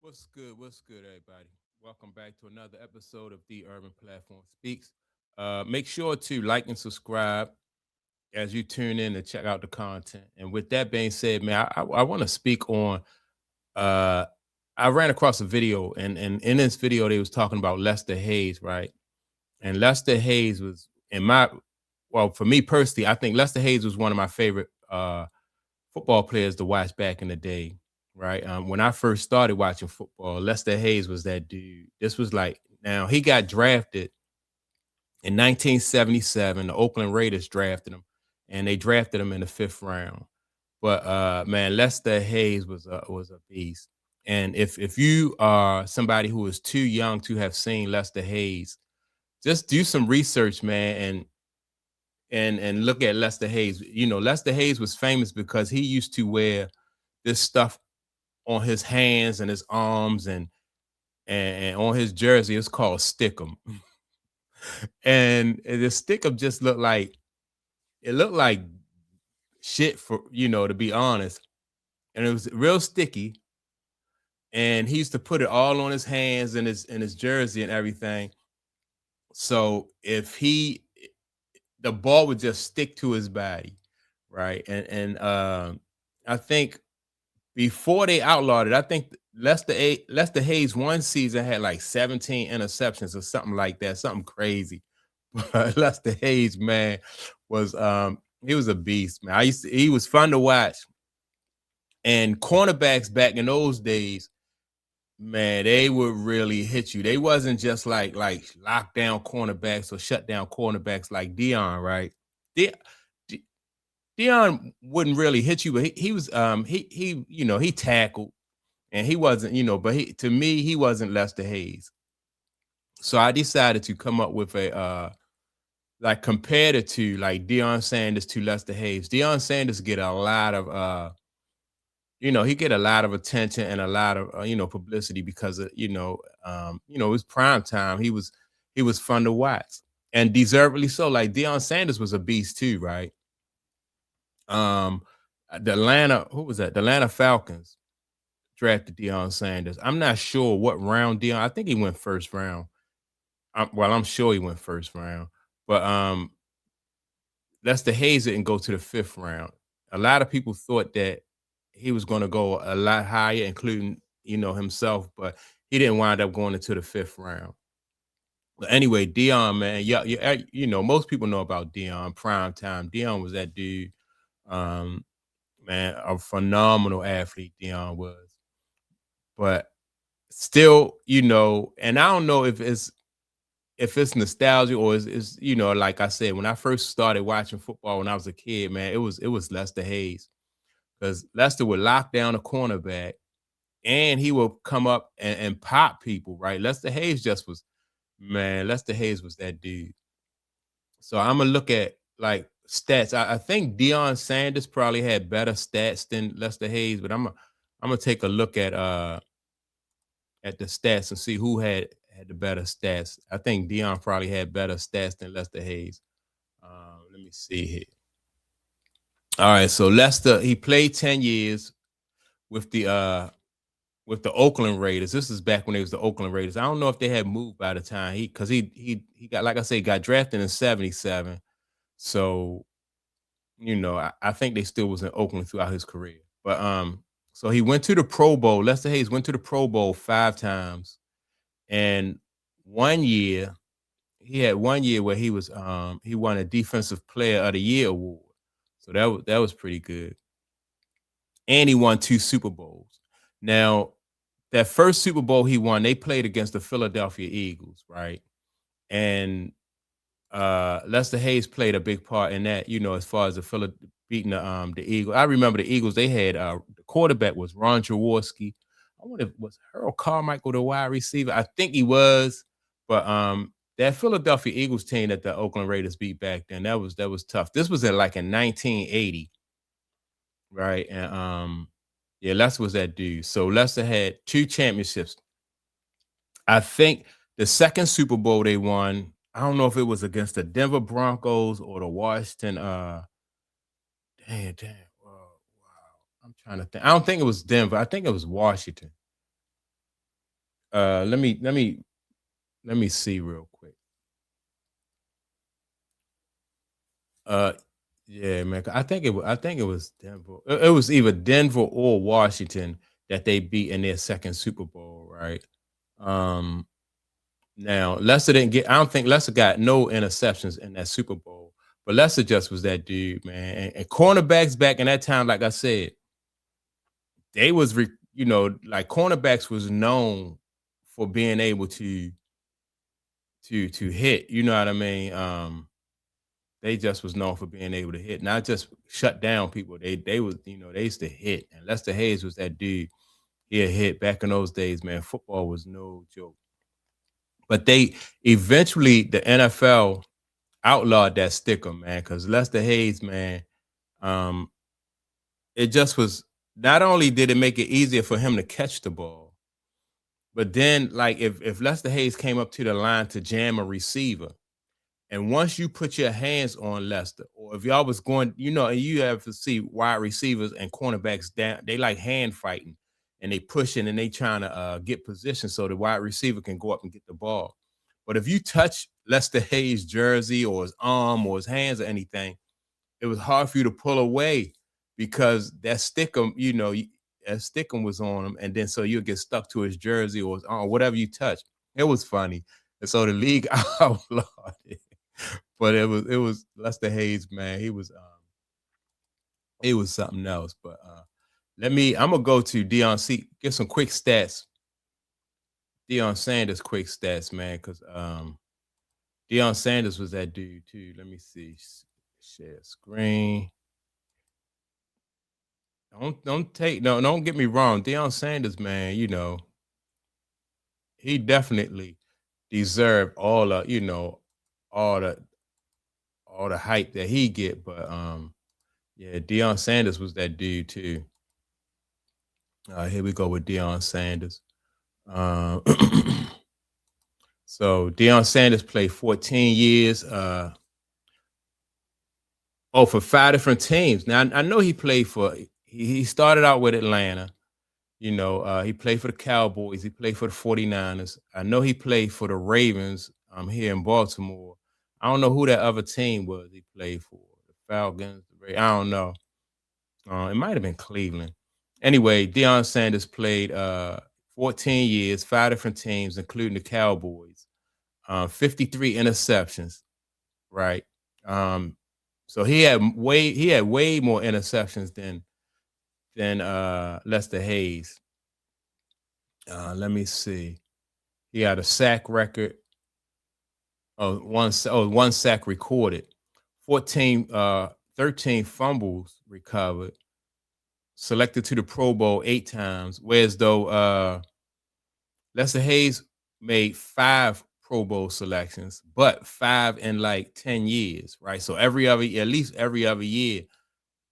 What's good? What's good, everybody? Welcome back to another episode of The Urban Platform Speaks. Make sure to like and subscribe as you tune in and check out the content. And with that being said, man, I want to speak on. Uh, I ran across a video, and in this video they was talking about Lester Hayes, right? And Lester Hayes was in my well, for me personally, I think Lester Hayes was one of my favorite football players to watch back in the day, right? When I first started watching football, Lester Hayes was that dude. This was like now he got drafted in 1977. The Oakland Raiders drafted him, and they drafted him in the fifth round. But man, Lester Hayes was a beast. And if you are somebody who is too young to have seen Lester Hayes, just do some research, man, and look at Lester Hayes. You know, Lester Hayes was famous because he used to wear this stuff on his hands and his arms and on his jersey. It's called Stickum, and the Stickum just looked like it looked like shit for to be honest, and it was real sticky. And he used to put it all on his hands and his jersey and everything. So if he the ball would just stick to his body, right? And I think before they outlawed it, I think Lester Hayes one season had like 17 interceptions or something like that, something crazy. But Lester Hayes, man, was he was a beast, man. He was fun to watch. And cornerbacks back in those days, man, they would really hit you. They wasn't just like lockdown cornerbacks or shut down cornerbacks like Deion, right? De- De- Deion wouldn't really hit you, but he was he tackled and he wasn't, but he to me, he wasn't Lester Hayes. So I decided to come up with a like compared it to like Deion Sanders to Lester Hayes. Deion Sanders get a lot of he get a lot of attention and a lot of publicity because of it was prime time. He was fun to watch and deservedly so. Like Deion Sanders was a beast too, right? Um, the Atlanta who was that? The Atlanta Falcons drafted Deion Sanders. I'm not sure what round Deion. I think he went first round. I'm sure he went first round, but Lester Hayes didn't go to the fifth round. A lot of people thought that he was going to go a lot higher, including himself, but he didn't wind up going into the fifth round. But anyway, Dion, man, yeah, yeah, most people know about Dion. Prime time, Dion was that dude. Um, man, a phenomenal athlete. Dion was, but still, and I don't know if it's nostalgia or is like I said, when I first started watching football when I was a kid, man, it was Lester Hayes because Lester would lock down a cornerback and he would come up and pop people, right? Lester Hayes just was man, Lester Hayes was that dude. So I'm gonna look at like stats. I think Deion Sanders probably had better stats than Lester Hayes, but I'm gonna take a look at the stats and see who had the better stats. I think Dion probably had better stats than Lester Hayes. Let me see here. All right, so Lester he played 10 years with the Oakland Raiders. This is back when they was the Oakland Raiders. I don't know if they had moved by the time because he got like I say got drafted in '77. So I think they still was in Oakland throughout his career. But so he went to the Pro Bowl. Lester Hayes went to the Pro Bowl 5 times, and one year he had one year where he won a Defensive Player of the Year award. So that was pretty good. And he won 2 Super Bowls. Now, that first Super Bowl he won, they played against the Philadelphia Eagles, right? And Lester Hayes played a big part in that, as far as beating the Eagles. I remember the Eagles, they had the quarterback was Ron Jaworski. I wonder if was Harold Carmichael the wide receiver. I think he was, but that Philadelphia Eagles team that the Oakland Raiders beat back then, that was tough. This was in 1980, right? And yeah, Lester was that dude. So Lester had 2 championships. I think the second Super Bowl they won, I don't know if it was against the Denver Broncos or the Washington. Damn. Wow. I'm trying to think. I don't think it was Denver. I think it was Washington. Let me see real quick. Uh, yeah, man. I think it was Denver. It was either Denver or Washington that they beat in their second Super Bowl, right? Um, Now Lester didn't get. I don't think Lester got no interceptions in that Super Bowl, but Lester just was that dude, man. And cornerbacks back in that time, like I said, they was, like cornerbacks was known for being able to hit. You know what I mean? They just was known for being able to hit, not just shut down people. They was, they used to hit. And Lester Hayes was that dude. He had hit back in those days, man. Football was no joke. But they eventually the NFL outlawed that sticker, man, because Lester Hayes, man, um, it just was not only did it make it easier for him to catch the ball, but then like if Lester Hayes came up to the line to jam a receiver, and once you put your hands on Lester, or if y'all was going, and you have to see wide receivers and cornerbacks down, they like hand fighting and they pushing and they trying to get position so the wide receiver can go up and get the ball. But if you touch Lester Hayes' jersey or his arm or his hands or anything, it was hard for you to pull away because that stickum, that stickum was on him, and then so you'll get stuck to his jersey or his arm, whatever you touch. It was funny, and so the league outlawed it. But it was Lester Hayes, man. He was something else. But I'm gonna go to Deion C. Get some quick stats. Deion Sanders quick stats, man, because Deion Sanders was that dude too. Let me see. Share screen. Don't get me wrong. Deion Sanders, man, he definitely deserved all the all the hype that he get. But yeah, Deion Sanders was that dude too. Here we go with Deion Sanders. Uh, so Deion Sanders played 14 years. For 5 different teams. Now I know he played for. He started out with Atlanta. He played for the Cowboys. He played for the 49ers. I know he played for the Ravens here in Baltimore. I don't know who that other team was he played for. The Falcons. I don't know. It might have been Cleveland. Anyway, Deion Sanders played 14 years, 5 different teams, including the Cowboys. 53 interceptions, right? So he had way more interceptions than Lester Hayes. Let me see. He had a sack record. One sack recorded. 13 fumbles recovered. Selected to the Pro Bowl 8 times. Whereas though Lester Hayes made 5 Pro Bowl selections, but 5 in like 10 years, right? So at least every other year,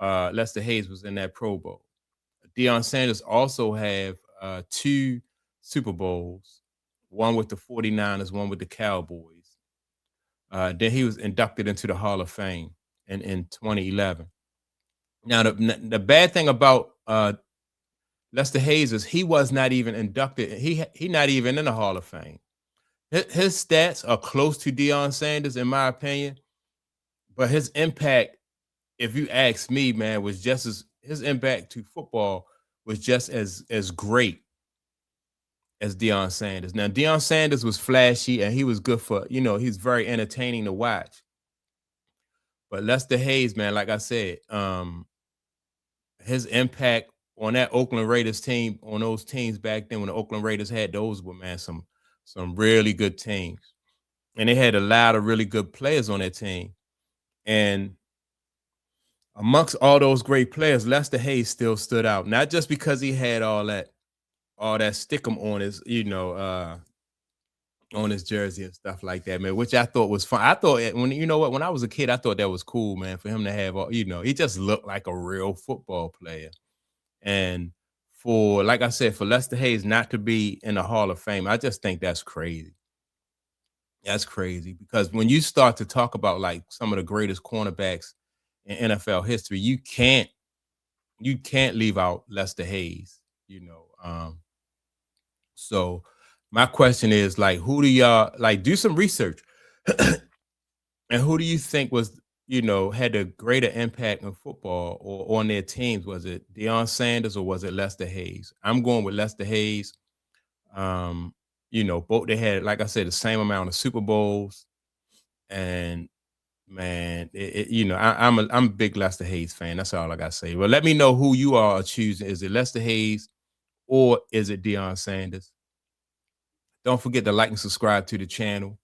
Lester Hayes was in that Pro Bowl. Deion Sanders also have 2 Super Bowls, one with the 49ers, one with the Cowboys. Then he was inducted into the Hall of Fame in 2011. Now, the bad thing about Lester Hayes is he was not even inducted. He not even in the Hall of Fame. His stats are close to Deion Sanders, in my opinion, but his impact, if you ask me, man, was just as his impact to football was just as great as Deion Sanders. Now, Deion Sanders was flashy and he was good for, he's very entertaining to watch. But Lester Hayes, man, like I said, his impact on that Oakland Raiders team, on those teams back then when the Oakland Raiders had those were, man, some really good teams. And they had a lot of really good players on that team. And amongst all those great players, Lester Hayes still stood out. Not just because he had all that stickum on his, on his jersey and stuff like that, man, which I thought was fun. I thought when I was a kid, I thought that was cool, man, for him to have all, he just looked like a real football player. And for, like I said, for Lester Hayes not to be in the Hall of Fame, I just think that's crazy. That's crazy because when you start to talk about like some of the greatest cornerbacks in NFL history, you can't leave out Lester Hayes, So My question is like, who do y'all like? Do some research, and who do you think was had a greater impact on football or on their teams? Was it Deion Sanders or was it Lester Hayes? I'm going with Lester Hayes. Um, both they had, like I said, the same amount of Super Bowls, and man, I'm a big Lester Hayes fan. That's all I gotta say. Well, let me know who you are choosing. Is it Lester Hayes or is it Deion Sanders? Don't forget to like and subscribe to the channel.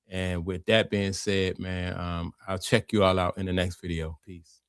And with that being said, man, I'll check you all out in the next video. Peace.